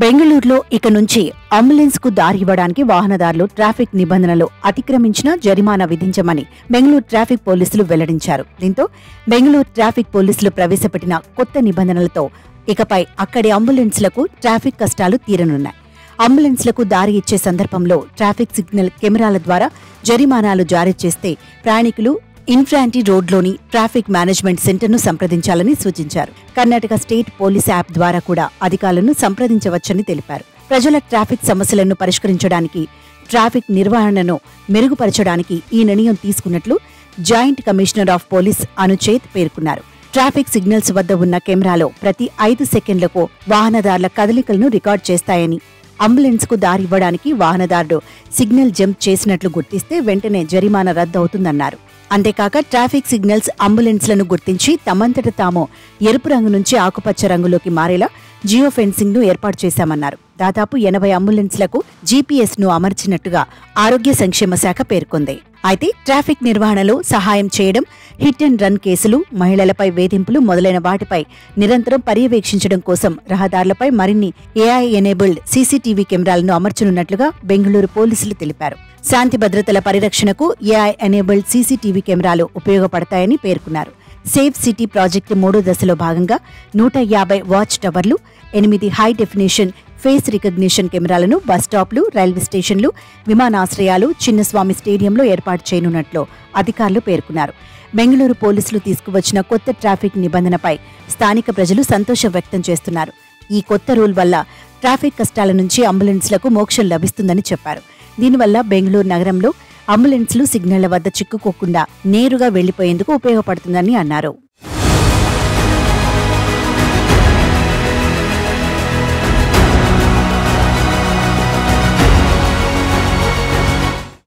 బెంగళూరులో ఇక నుంచి అంబులెన్స్ కు దారి ఇవ్వడానికి వాహనదారులు ట్రాఫిక్ నిబంధనలు అతిక్రమించినా జరిమానా విధించమని బెంగళూరు ట్రాఫిక్ పోలీసులు వెల్లడించారు. దీంతో బెంగళూరు ట్రాఫిక్ పోలీసులు ప్రవేశపెట్టిన కొత్త నిబంధనలతో ఇకపై అక్కడి అంబులెన్స్లకు ట్రాఫిక్ కష్టాలు తీరనున్నాయి. అంబులెన్స్లకు దారి ఇచ్చే సందర్భంలో ట్రాఫిక్ సిగ్నల్ కెమెరాల ద్వారా జరిమానాలు జారీ చేస్తే ప్రయాణికులు ఇన్ఫ్రాంటీ రోడ్లోని ట్రాఫిక్ మేనేజ్మెంట్ సెంటర్ను సంప్రదించాలని సూచించారు. కర్ణాటక స్టేట్ పోలీస్ యాప్ ద్వారా కూడా అధికారులను సంప్రదించవచ్చని తెలిపారు. ప్రజల ట్రాఫిక్ సమస్యలను పరిష్కరించడానికి, ట్రాఫిక్ నిర్వహణను మెరుగుపరచడానికి ఈ నిర్ణయం తీసుకున్నట్లు joint commissioner of police Anucheth పేర్కొన్నారు. ట్రాఫిక్ సిగ్నల్స్ వద్ద ఉన్న కెమెరాలో ప్రతి 5 సెకండ్లకు వాహనదారుల కదలికలను రికార్డ్ చేస్తాయని, అంబులెన్స్ కు దారి ఇవ్వడానికి వాహనదారుడు సిగ్నల్ జంప్ చేసినట్లు గుర్తిస్తే వెంటనే జరిమానా రద్దు అవుతుందన్నారు. అంతేకాక ట్రాఫిక్ సిగ్నల్స్ అంబులెన్స్లను గుర్తించి తమంతట తాము ఎరుపు రంగు నుంచి ఆకుపచ్చ రంగులోకి మారేలా జియో ఫెన్సింగ్ ను ఏర్పాటు చేశామన్నారు. దాదాపు 80 అంబులెన్స్లకు జీపీఎస్ ను అమర్చినట్టుగా ఆరోగ్య సంక్షేమ శాఖ పేర్కొంది. అయితే ట్రాఫిక్ నిర్వహణలో సహాయం చేయడం, హిట్ అండ్ రన్ కేసులు, మహిళలపై వేధింపులు మొదలైన వాటిపై నిరంతరం పర్యవేక్షించడం కోసం రహదారులపై మరిన్ని ఏఐ ఎనేబుల్డ్ సీసీటీవీ కెమెరాలను అమర్చనున్నట్లుగా బెంగళూరు పోలీసులు తెలిపారు. శాంతి భద్రతల పరిరక్షణకు ఏఐ ఎనేబుల్డ్ సీసీటీవీ కెమెరాలు ఉపయోగపడతాయని పేర్కొన్నారు. సేఫ్ సిటీ ప్రాజెక్టు 3వ దశలో భాగంగా 150 వాచ్ టవర్లు, 8 హై డెఫినేషన్ ఫేస్ రికగ్నిషన్ కెమెరాలను బస్టాప్లు, రైల్వే స్టేషన్లు, విమానాశ్రయాలు, చిన్నస్వామి స్టేడియంలో ఏర్పాటు చేయనున్నట్లు అధికారులు పేర్కొన్నారు. బెంగళూరు పోలీసులు తీసుకువచ్చిన కొత్త ట్రాఫిక్ నిబంధనపై స్థానిక ప్రజలు సంతోషం వ్యక్తం చేస్తున్నారు. ఈ కొత్త రూల్ వల్ల ట్రాఫిక్ కష్టాల నుంచి అంబులెన్స్లకు మోక్షం లభిస్తుందని చెప్పారు. దీనివల్ల బెంగళూరు నగరంలో అంబులెన్స్లు సిగ్నళ్ల వద్ద చిక్కుకోకుండా నేరుగా వెళ్లిపోయేందుకు ఉపయోగపడుతుందని అన్నారు.